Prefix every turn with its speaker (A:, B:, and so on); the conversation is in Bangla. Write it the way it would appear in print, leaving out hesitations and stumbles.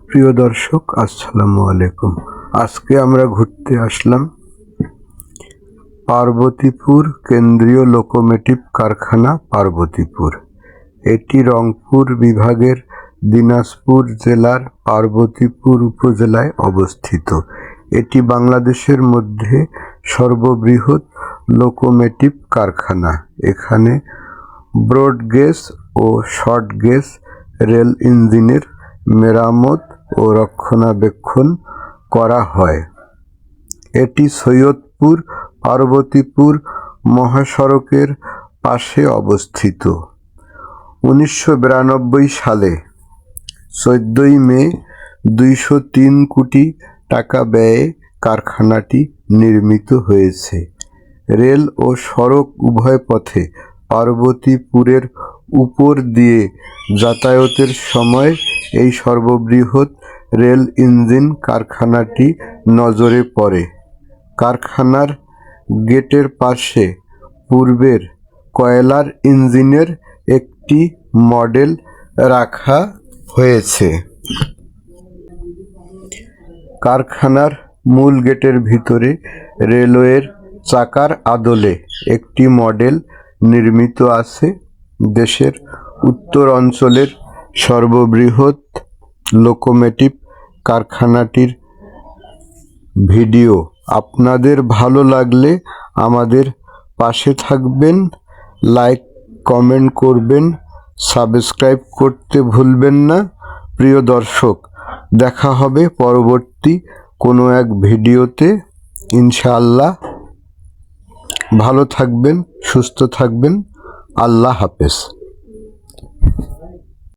A: প্রিয় দর্শক, আসসালামু আলাইকুম। আজকে আমরা ঘুরতে আসলাম পার্বতীপুর কেন্দ্রীয় লোকোমোটিভ কারখানা পার্বতীপুর। এটি রংপুর বিভাগের দিনাজপুর জেলার পার্বতীপুর উপজেলায় অবস্থিত। এটি বাংলাদেশের মধ্যে সর্ববৃহৎ লোকোমোটিভ কারখানা। এখানে ব্রড গেজ ও শর্ট গেজ রেল ইঞ্জিনের মেরামত ও রক্ষণাবেক্ষণ করা হয়। এটি সৈয়দপুর পার্বতীপুর মহাসড়কের পাশে অবস্থিত। 1992 সালে 14 মে 203 কোটি টাকা ব্যয়ে কারখানাটি নির্মিত হয়েছে। রেল ও সড়ক উভয় পথে পার্বতীপুরের উপর দিয়ে যাতায়াতের সময় এই সর্ববৃহৎ রেল ইঞ্জিন কারখানাটি নজরে পড়ে। কারখানার গেটের পাশে পূর্বের কয়লার ইঞ্জিনের একটি মডেল রাখা হয়েছে। কারখানার মূল গেটের ভিতরে রেলওয়ের চাকার আদলে একটি মডেল নির্মিত আছে। দেশের উত্তর অঞ্চলের সর্ববৃহৎ লোকোমোটিভ কারখানাটির ভিডিও আপনাদের ভালো লাগলে আমাদের পাশে থাকবেন, লাইক কমেন্ট করবেন, সাবস্ক্রাইব করতে ভুলবেন না। প্রিয় দর্শক, দেখা হবে পরবর্তী কোনো এক ভিডিওতে ইনশাআল্লাহ। ভালো থাকবেন, সুস্থ থাকবেন। আল্লাহ হাফেজ।